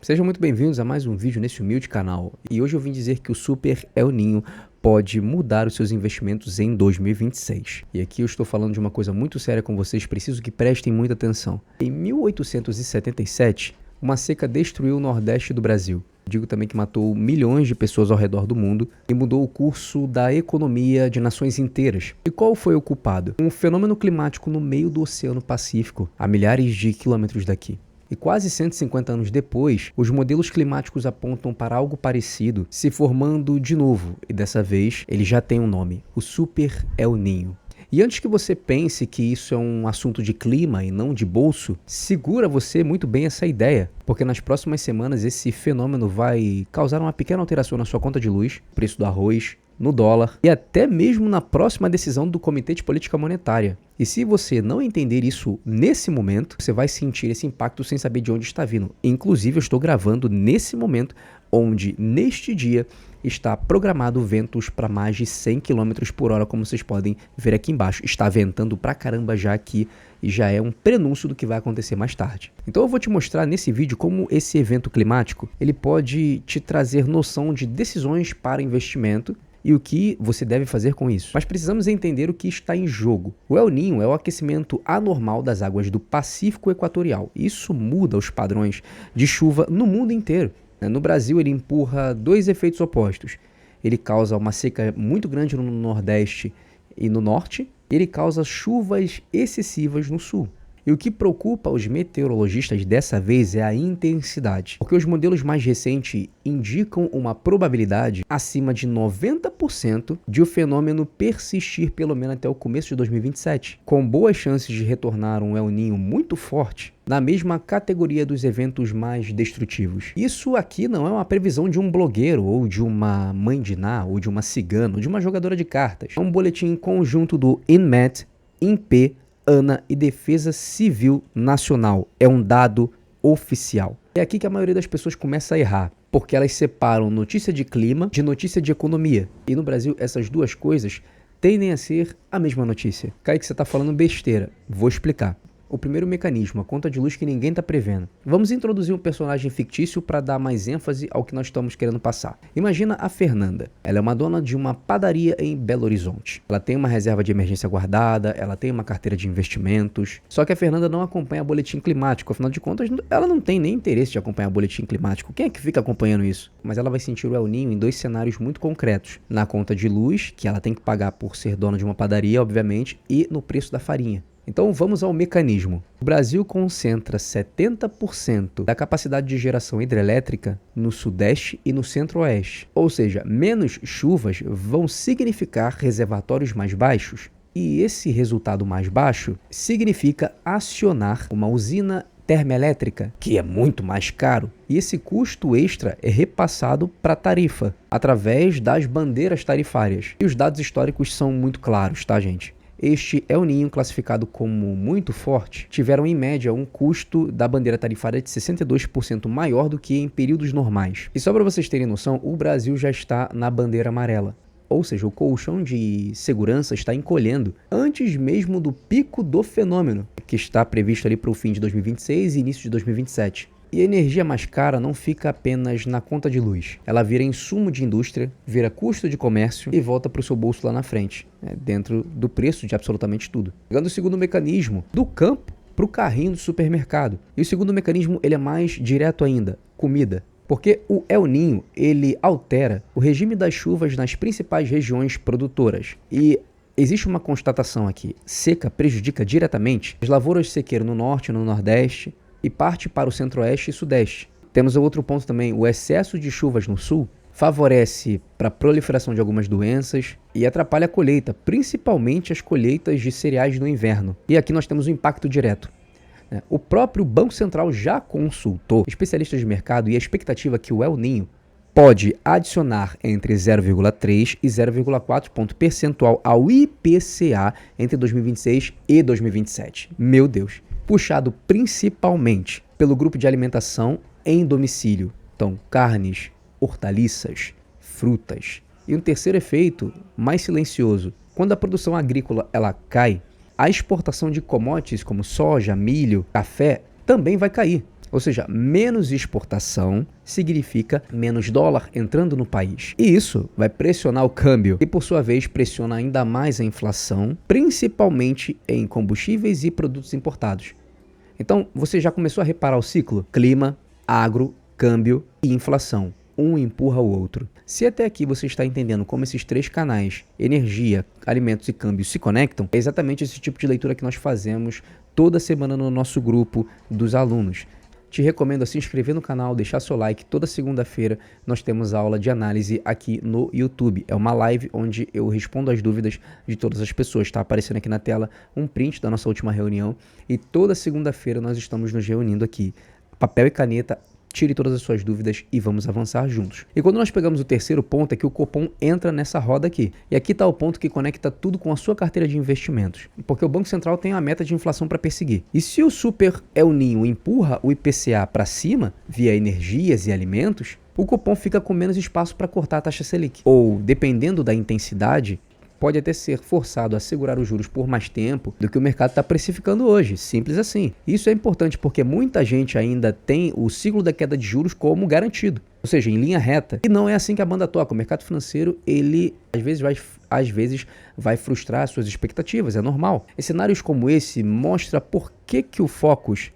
Sejam muito bem-vindos a mais um vídeo nesse humilde canal. E hoje eu vim dizer que o Super El Niño pode mudar os seus investimentos em 2026. E aqui eu estou falando de uma coisa muito séria com vocês, preciso que prestem muita atenção. Em 1877, uma seca destruiu o nordeste do Brasil. Digo também que matou milhões de pessoas ao redor do mundo e mudou o curso da economia de nações inteiras. E qual foi o culpado? Um fenômeno climático no meio do Oceano Pacífico, a milhares de quilômetros daqui. E quase 150 anos depois, os modelos climáticos apontam para algo parecido se formando de novo, e dessa vez ele já tem um nome, o Super El Niño. E antes que você pense que isso é um assunto de clima e não de bolso, segura você muito bem essa ideia, porque nas próximas semanas esse fenômeno vai causar uma pequena alteração na sua conta de luz, preço do arroz, no dólar e até mesmo na próxima decisão do Comitê de Política Monetária. E se você não entender isso nesse momento, você vai sentir esse impacto sem saber de onde está vindo. Inclusive, eu estou gravando nesse momento, onde neste dia está programado ventos para mais de 100 km por hora, como vocês podem ver aqui embaixo. Está ventando pra caramba já aqui e já é um prenúncio do que vai acontecer mais tarde. Então eu vou te mostrar nesse vídeo como esse evento climático ele pode te trazer noção de decisões para investimento e o que você deve fazer com isso. Mas precisamos entender o que está em jogo. O El Niño é o aquecimento anormal das águas do Pacífico Equatorial. Isso muda os padrões de chuva no mundo inteiro. No Brasil, ele empurra dois efeitos opostos. Ele causa uma seca muito grande no Nordeste e no Norte. Ele causa chuvas excessivas no Sul. E o que preocupa os meteorologistas dessa vez é a intensidade, porque os modelos mais recentes indicam uma probabilidade acima de 90% de o fenômeno persistir pelo menos até o começo de 2027, com boas chances de retornar um El Niño muito forte na mesma categoria dos eventos mais destrutivos. Isso aqui não é uma previsão de um blogueiro, ou de uma mãe de Ná, ou de uma cigana, ou de uma jogadora de cartas. É um boletim conjunto do INMET, INPE, ANA e Defesa Civil Nacional. É um dado oficial. É aqui que a maioria das pessoas começa a errar, porque elas separam notícia de clima de notícia de economia. E no Brasil, essas duas coisas tendem a ser a mesma notícia. Kaique, você está falando besteira. Vou explicar. O primeiro mecanismo, a conta de luz que ninguém está prevendo. Vamos introduzir um personagem fictício para dar mais ênfase ao que nós estamos querendo passar. Imagina a Fernanda. Ela é uma dona de uma padaria em Belo Horizonte. Ela tem uma reserva de emergência guardada, ela tem uma carteira de investimentos. Só que a Fernanda não acompanha boletim climático. Afinal de contas, ela não tem nem interesse de acompanhar boletim climático. Quem é que fica acompanhando isso? Mas ela vai sentir o El Niño em dois cenários muito concretos. Na conta de luz, que ela tem que pagar por ser dona de uma padaria, obviamente, e no preço da farinha. Então vamos ao mecanismo. O Brasil concentra 70% da capacidade de geração hidrelétrica no Sudeste e no Centro-Oeste. Ou seja, menos chuvas vão significar reservatórios mais baixos. E esse resultado mais baixo significa acionar uma usina termoelétrica, que é muito mais caro. E esse custo extra é repassado para a tarifa, através das bandeiras tarifárias. E os dados históricos são muito claros, tá, gente? Este El Niño, classificado como muito forte, tiveram em média um custo da bandeira tarifária de 62% maior do que em períodos normais. E só para vocês terem noção, o Brasil já está na bandeira amarela. Ou seja, o colchão de segurança está encolhendo antes mesmo do pico do fenômeno, que está previsto ali para o fim de 2026 e início de 2027. E a energia mais cara não fica apenas na conta de luz. Ela vira insumo de indústria, vira custo de comércio e volta para o seu bolso lá na frente, dentro do preço de absolutamente tudo. Pegando o segundo mecanismo, do campo para o carrinho do supermercado. E o segundo mecanismo ele é mais direto ainda, comida. Porque o El Niño ele altera o regime das chuvas nas principais regiões produtoras. E existe uma constatação aqui, seca prejudica diretamente as lavouras sequeiras no norte e no nordeste, e parte para o centro-oeste e sudeste. Temos outro ponto também, o excesso de chuvas no sul favorece para a proliferação de algumas doenças e atrapalha a colheita, principalmente as colheitas de cereais no inverno. E aqui nós temos um impacto direto. O próprio Banco Central já consultou especialistas de mercado e a expectativa é que o El Niño pode adicionar entre 0,3 e 0,4 ponto percentual ao IPCA entre 2026 e 2027. Meu Deus! Puxado principalmente pelo grupo de alimentação em domicílio. Então, carnes, hortaliças, frutas. E um terceiro efeito, mais silencioso. Quando a produção agrícola ela cai, a exportação de commodities como soja, milho, café também vai cair. Ou seja, menos exportação significa menos dólar entrando no país. E isso vai pressionar o câmbio e, por sua vez, pressiona ainda mais a inflação, principalmente em combustíveis e produtos importados. Então, você já começou a reparar o ciclo? Clima, agro, câmbio e inflação. Um empurra o outro. Se até aqui você está entendendo como esses três canais, energia, alimentos e câmbio, se conectam, é exatamente esse tipo de leitura que nós fazemos toda semana no nosso grupo dos alunos. Te recomendo a se inscrever no canal, deixar seu like. Toda segunda-feira nós temos aula de análise aqui no YouTube. É uma live onde eu respondo as dúvidas de todas as pessoas. Está aparecendo aqui na tela um print da nossa última reunião. E toda segunda-feira nós estamos nos reunindo aqui. Papel e caneta. Tire todas as suas dúvidas e vamos avançar juntos. E quando nós pegamos o terceiro ponto é que o Copom entra nessa roda aqui. E aqui está o ponto que conecta tudo com a sua carteira de investimentos. Porque o Banco Central tem a meta de inflação para perseguir. E se o Super El Niño empurra o IPCA para cima, via energias e alimentos, o Copom fica com menos espaço para cortar a taxa Selic. Ou, dependendo da intensidade, pode até ser forçado a segurar os juros por mais tempo do que o mercado está precificando hoje, simples assim. Isso é importante porque muita gente ainda tem o ciclo da queda de juros como garantido, ou seja, em linha reta. E não é assim que a banda toca. O mercado financeiro, ele às vezes vai frustrar suas expectativas, é normal. Em cenários como esse, mostra por que o Focus,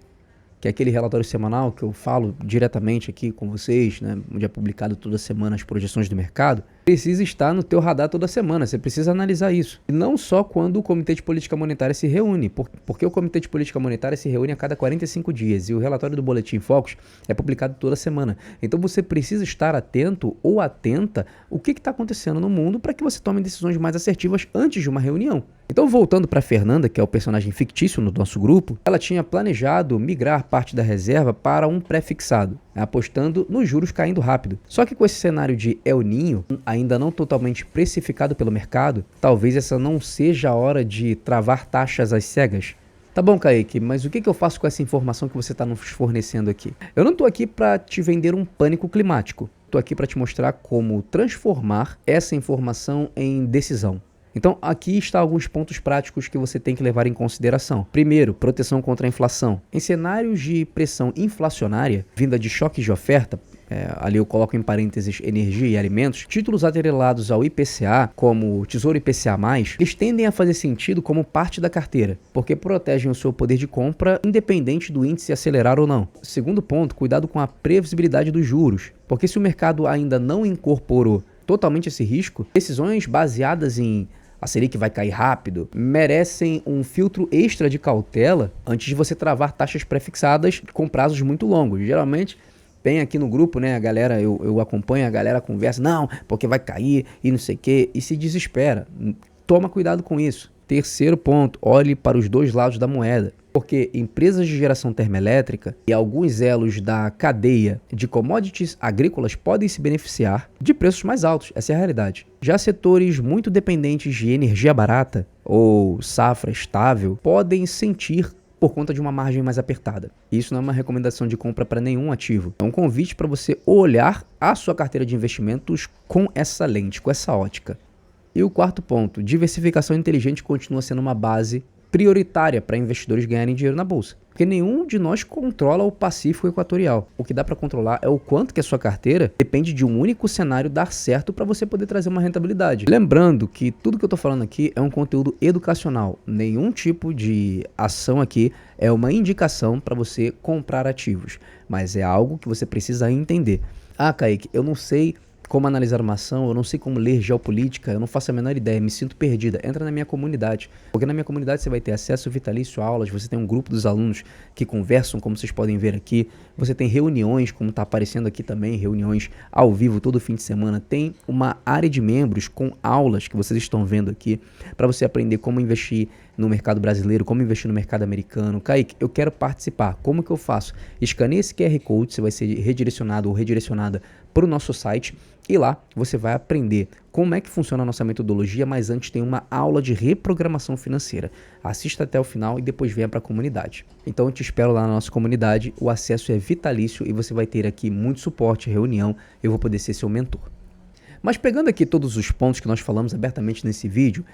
que é aquele relatório semanal que eu falo diretamente aqui com vocês, né, onde é publicado toda semana as projeções do mercado, precisa estar no teu radar toda semana. Você precisa analisar isso. E não só quando o Comitê de Política Monetária se reúne, porque o Comitê de Política Monetária se reúne a cada 45 dias e o relatório do Boletim Focus é publicado toda semana. Então você precisa estar atento ou atenta o que está acontecendo no mundo para que você tome decisões mais assertivas antes de uma reunião. Então, voltando para a Fernanda, que é o personagem fictício no nosso grupo, ela tinha planejado migrar parte da reserva para um pré-fixado, apostando nos juros caindo rápido. Só que com esse cenário de El Niño, ainda não totalmente precificado pelo mercado, talvez essa não seja a hora de travar taxas às cegas. Tá bom, Kaique, mas o que eu faço com essa informação que você está nos fornecendo aqui? Eu não estou aqui para te vender um pânico climático. Estou aqui para te mostrar como transformar essa informação em decisão. Então, aqui estão alguns pontos práticos que você tem que levar em consideração. Primeiro, proteção contra a inflação. Em cenários de pressão inflacionária, vinda de choques de oferta, ali eu coloco em parênteses energia e alimentos, títulos atrelados ao IPCA, como Tesouro IPCA+, eles tendem a fazer sentido como parte da carteira, porque protegem o seu poder de compra independente do índice acelerar ou não. Segundo ponto, cuidado com a previsibilidade dos juros, porque se o mercado ainda não incorporou totalmente esse risco, decisões baseadas em a Selic vai cair rápido, merecem um filtro extra de cautela antes de você travar taxas pré-fixadas com prazos muito longos. Geralmente, tem aqui no grupo, né, a galera, eu acompanho, a galera conversa, não, porque vai cair e não sei o que, e se desespera. Toma cuidado com isso. Terceiro ponto, olhe para os dois lados da moeda. Porque empresas de geração termoelétrica e alguns elos da cadeia de commodities agrícolas podem se beneficiar de preços mais altos, essa é a realidade. Já setores muito dependentes de energia barata ou safra estável podem sentir por conta de uma margem mais apertada. Isso não é uma recomendação de compra para nenhum ativo. É um convite para você olhar a sua carteira de investimentos com essa lente, com essa ótica. E o quarto ponto, diversificação inteligente continua sendo uma base prioritária para investidores ganharem dinheiro na bolsa. Porque nenhum de nós controla o Pacífico Equatorial. O que dá para controlar é o quanto que a sua carteira depende de um único cenário dar certo para você poder trazer uma rentabilidade. Lembrando que tudo que eu estou falando aqui é um conteúdo educacional. Nenhum tipo de ação aqui é uma indicação para você comprar ativos. Mas é algo que você precisa entender. Ah, Kaique, eu não sei como analisar uma ação, eu não sei como ler geopolítica, eu não faço a menor ideia, me sinto perdida. Entra na minha comunidade, porque na minha comunidade você vai ter acesso vitalício a aulas, você tem um grupo dos alunos que conversam, como vocês podem ver aqui, você tem reuniões, como está aparecendo aqui também, reuniões ao vivo todo fim de semana, tem uma área de membros com aulas que vocês estão vendo aqui, para você aprender como investir no mercado brasileiro, como investir no mercado americano. Kaique, eu quero participar, como que eu faço? Escaneie esse QR Code, você vai ser redirecionado ou redirecionada para o nosso site e lá você vai aprender como é que funciona a nossa metodologia, mas antes tem uma aula de reprogramação financeira. Assista até o final e depois venha para a comunidade. Então eu te espero lá na nossa comunidade, o acesso é vitalício e você vai ter aqui muito suporte, reunião, eu vou poder ser seu mentor. Mas pegando aqui todos os pontos que nós falamos abertamente nesse vídeo,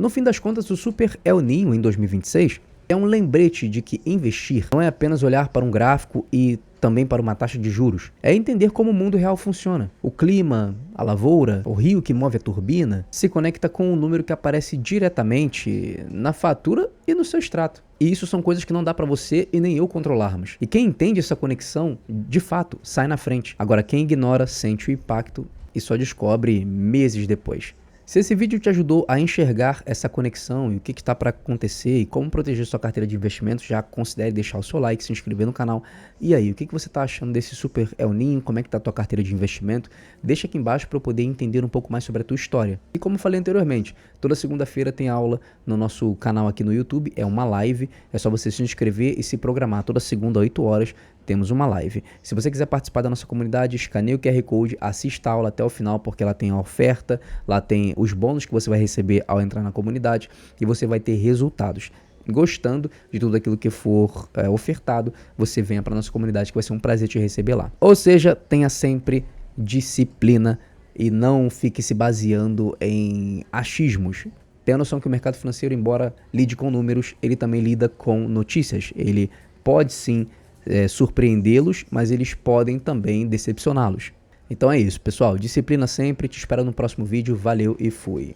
no fim das contas o Super El Niño em 2026 É um lembrete de que investir não é apenas olhar para um gráfico e também para uma taxa de juros. É entender como o mundo real funciona. O clima, a lavoura, o rio que move a turbina, se conecta com um número que aparece diretamente na fatura e no seu extrato. E isso são coisas que não dá para você e nem eu controlarmos. E quem entende essa conexão, de fato, sai na frente. Agora, quem ignora, sente o impacto e só descobre meses depois. Se esse vídeo te ajudou a enxergar essa conexão e o que está para acontecer e como proteger sua carteira de investimentos, já considere deixar o seu like, se inscrever no canal. E aí, o que você está achando desse Super El Niño? Como é que está a tua carteira de investimento? Deixa aqui embaixo para eu poder entender um pouco mais sobre a tua história. E como eu falei anteriormente, toda segunda-feira tem aula no nosso canal aqui no YouTube, é uma live, é só você se inscrever e se programar. Toda segunda, 8 horas, temos uma live. Se você quiser participar da nossa comunidade, escaneie o QR Code, assista a aula até o final, porque ela tem a oferta, lá tem os bônus que você vai receber ao entrar na comunidade e você vai ter resultados. Gostando de tudo aquilo que for ofertado, você venha para nossa comunidade que vai ser um prazer te receber lá. Ou seja, tenha sempre disciplina e não fique se baseando em achismos. Tenha a noção que o mercado financeiro, embora lide com números, ele também lida com notícias. Ele pode sim surpreendê-los, mas eles podem também decepcioná-los. Então é isso, pessoal. Disciplina sempre. Te espero no próximo vídeo. Valeu e fui.